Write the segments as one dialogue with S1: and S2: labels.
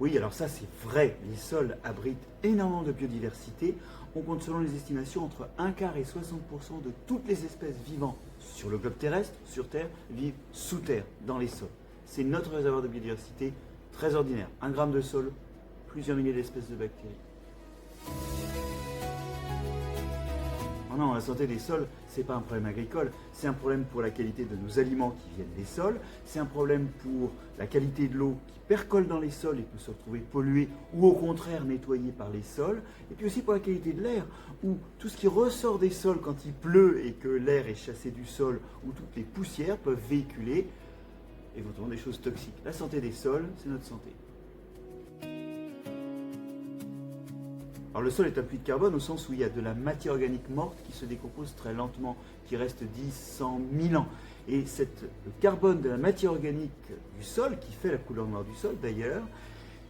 S1: Oui, alors ça c'est vrai, les sols abritent énormément de biodiversité. On compte selon les estimations entre un quart et 60% de toutes les espèces vivant sur le globe terrestre, sur Terre, vivent sous terre, dans les sols. C'est notre réservoir de biodiversité très ordinaire. 1 gramme de sol, plusieurs milliers d'espèces de bactéries. Non, la santé des sols, ce n'est pas un problème agricole, c'est un problème pour la qualité de nos aliments qui viennent des sols, c'est un problème pour la qualité de l'eau qui percole dans les sols et peut se retrouver polluée ou au contraire nettoyée par les sols, et puis aussi pour la qualité de l'air, où tout ce qui ressort des sols quand il pleut et que l'air est chassé du sol, où toutes les poussières peuvent véhiculer éventuellement des choses toxiques. La santé des sols, c'est notre santé. Alors le sol est un puits de carbone au sens où il y a de la matière organique morte qui se décompose très lentement, qui reste 10, 100, 1000 ans. Et le carbone de la matière organique du sol, qui fait la couleur noire du sol d'ailleurs,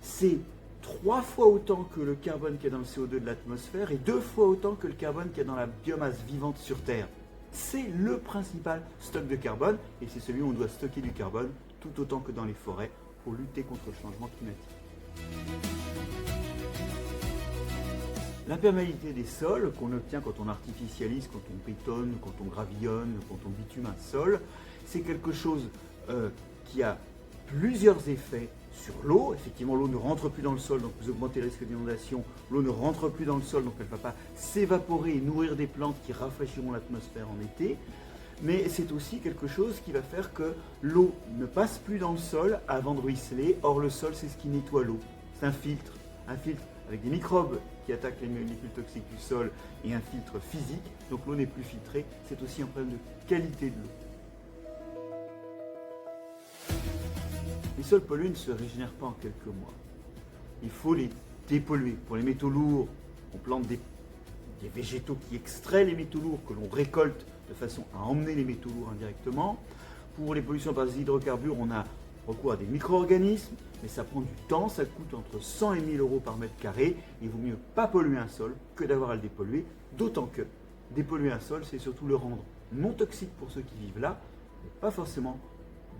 S1: c'est 3 fois autant que le carbone qu'il y a dans le CO2 de l'atmosphère et 2 fois autant que le carbone qu'il y a dans la biomasse vivante sur Terre. C'est le principal stock de carbone et c'est celui où on doit stocker du carbone tout autant que dans les forêts pour lutter contre le changement climatique. L'imperméabilité des sols qu'on obtient quand on artificialise, quand on bétonne, quand on gravillonne, quand on bitume un sol, c'est quelque chose qui a plusieurs effets sur l'eau. Effectivement, l'eau ne rentre plus dans le sol, donc vous augmentez le risque d'inondation. L'eau ne rentre plus dans le sol, donc elle ne va pas s'évaporer et nourrir des plantes qui rafraîchiront l'atmosphère en été. Mais c'est aussi quelque chose qui va faire que l'eau ne passe plus dans le sol avant de ruisseler. Or, le sol, c'est ce qui nettoie l'eau. C'est un filtre avec des microbes qui attaquent les molécules toxiques du sol et un filtre physique. Donc l'eau n'est plus filtrée. C'est aussi un problème de qualité de l'eau. Les sols pollués ne se régénèrent pas en quelques mois. Il faut les dépolluer. Pour les métaux lourds, on plante des végétaux qui extraient les métaux lourds que l'on récolte de façon à emmener les métaux lourds indirectement. Pour les pollutions par des hydrocarbures, on a recours à des micro-organismes, mais ça prend du temps, ça coûte entre 100 et 1000 euros par mètre carré. Il vaut mieux pas polluer un sol que d'avoir à le dépolluer, d'autant que dépolluer un sol, c'est surtout le rendre non toxique pour ceux qui vivent là, mais pas forcément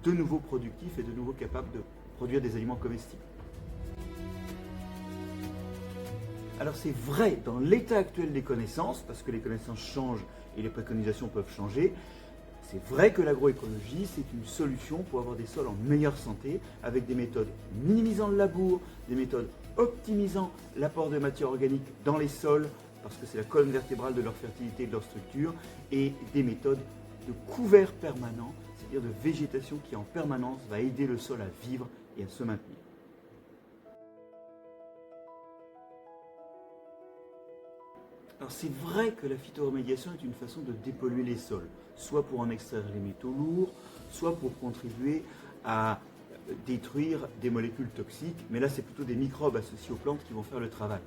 S1: de nouveau productif et de nouveau capable de produire des aliments comestibles. Alors c'est vrai dans l'état actuel des connaissances, parce que les connaissances changent et les préconisations peuvent changer, c'est vrai que l'agroécologie, c'est une solution pour avoir des sols en meilleure santé, avec des méthodes minimisant le labour, des méthodes optimisant l'apport de matière organique dans les sols, parce que c'est la colonne vertébrale de leur fertilité et de leur structure, et des méthodes de couvert permanent, c'est-à-dire de végétation qui en permanence va aider le sol à vivre et à se maintenir. Alors c'est vrai que la phytoremédiation est une façon de dépolluer les sols, soit pour en extraire les métaux lourds, soit pour contribuer à détruire des molécules toxiques, mais là c'est plutôt des microbes associés aux plantes qui vont faire le travail.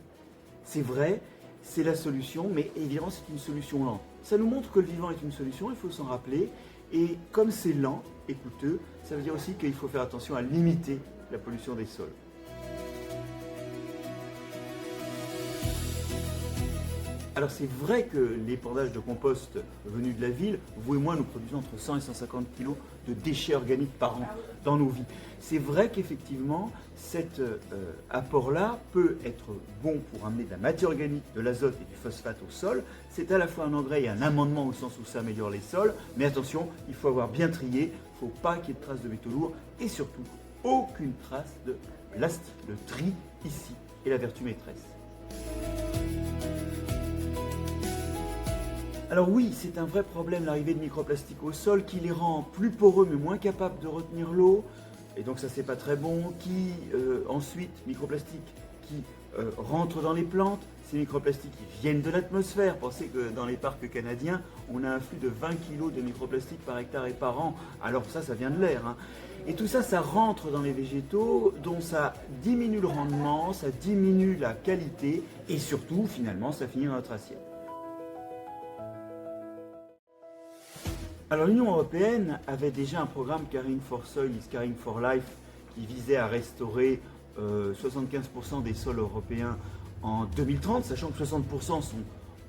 S1: C'est vrai, c'est la solution, mais évidemment c'est une solution lente. Ça nous montre que le vivant est une solution, il faut s'en rappeler, et comme c'est lent et coûteux, ça veut dire aussi qu'il faut faire attention à limiter la pollution des sols. Alors c'est vrai que l'épandage de compost venu de la ville, vous et moi nous produisons entre 100 et 150 kg de déchets organiques par an dans nos vies. C'est vrai qu'effectivement cet apport-là peut être bon pour amener de la matière organique, de l'azote et du phosphate au sol. C'est à la fois un engrais et un amendement au sens où ça améliore les sols. Mais attention, il faut avoir bien trié, il ne faut pas qu'il y ait de traces de métaux lourds et surtout aucune trace de plastique. Le tri ici est la vertu maîtresse. Alors oui, c'est un vrai problème l'arrivée de microplastiques au sol qui les rend plus poreux mais moins capables de retenir l'eau. Et donc ça c'est pas très bon. Ensuite, microplastiques qui rentrent dans les plantes. Ces microplastiques qui viennent de l'atmosphère. Pensez que dans les parcs canadiens, on a un flux de 20 kg de microplastiques par hectare et par an. Alors ça vient de l'air. Hein. Et tout ça, ça rentre dans les végétaux, dont ça diminue le rendement, ça diminue la qualité et surtout, finalement, ça finit dans notre assiette. Alors l'Union européenne avait déjà un programme Caring for Soil is Caring for Life qui visait à restaurer 75% des sols européens en 2030, sachant que 60% sont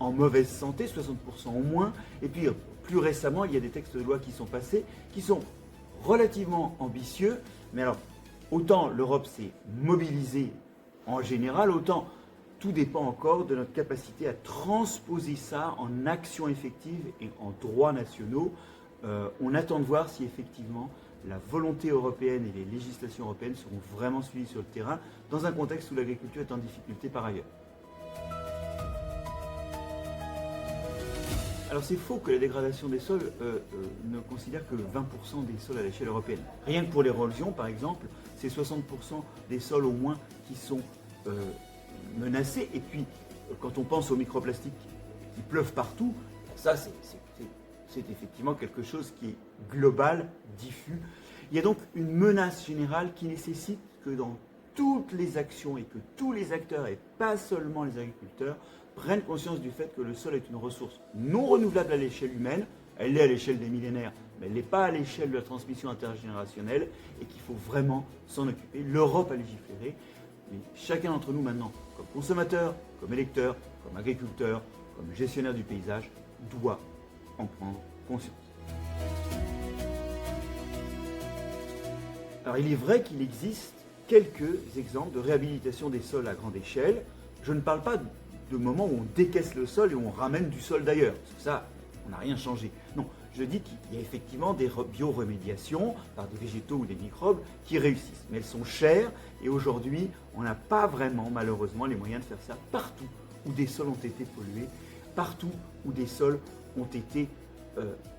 S1: en mauvaise santé, 60% au moins. Et puis plus récemment, il y a des textes de loi qui sont passés, qui sont relativement ambitieux, mais alors autant l'Europe s'est mobilisée en général, autant tout dépend encore de notre capacité à transposer ça en actions effectives et en droits nationaux. On attend de voir si effectivement la volonté européenne et les législations européennes seront vraiment suivies sur le terrain, dans un contexte où l'agriculture est en difficulté par ailleurs. Alors c'est faux que la dégradation des sols ne considère que 20% des sols à l'échelle européenne. Rien que pour l'érosion, par exemple, c'est 60% des sols au moins qui sont menacés. Et puis, quand on pense aux microplastiques qui pleuvent partout, ça c'est effectivement quelque chose qui est global, diffus. Il y a donc une menace générale qui nécessite que dans toutes les actions et que tous les acteurs, et pas seulement les agriculteurs, prennent conscience du fait que le sol est une ressource non renouvelable à l'échelle humaine. Elle l'est à l'échelle des millénaires, mais elle n'est pas à l'échelle de la transmission intergénérationnelle et qu'il faut vraiment s'en occuper. L'Europe a légiféré, mais chacun d'entre nous maintenant, comme consommateur, comme électeur, comme agriculteur, comme gestionnaire du paysage, doit en prendre conscience. Alors il est vrai qu'il existe quelques exemples de réhabilitation des sols à grande échelle. Je ne parle pas de moments où on décaisse le sol et où on ramène du sol d'ailleurs, parce que ça, on n'a rien changé. Non, je dis qu'il y a effectivement des bioremédiations par des végétaux ou des microbes qui réussissent, mais elles sont chères et aujourd'hui, on n'a pas vraiment, malheureusement, les moyens de faire ça partout où des sols ont été pollués, partout où des sols ont été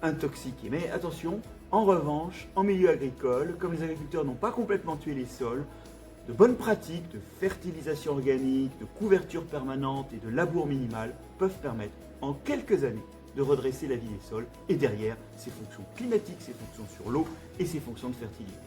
S1: intoxiqués. Mais attention, en revanche, en milieu agricole, comme les agriculteurs n'ont pas complètement tué les sols, de bonnes pratiques de fertilisation organique, de couverture permanente et de labour minimal peuvent permettre en quelques années de redresser la vie des sols et derrière ses fonctions climatiques, ses fonctions sur l'eau et ses fonctions de fertilité.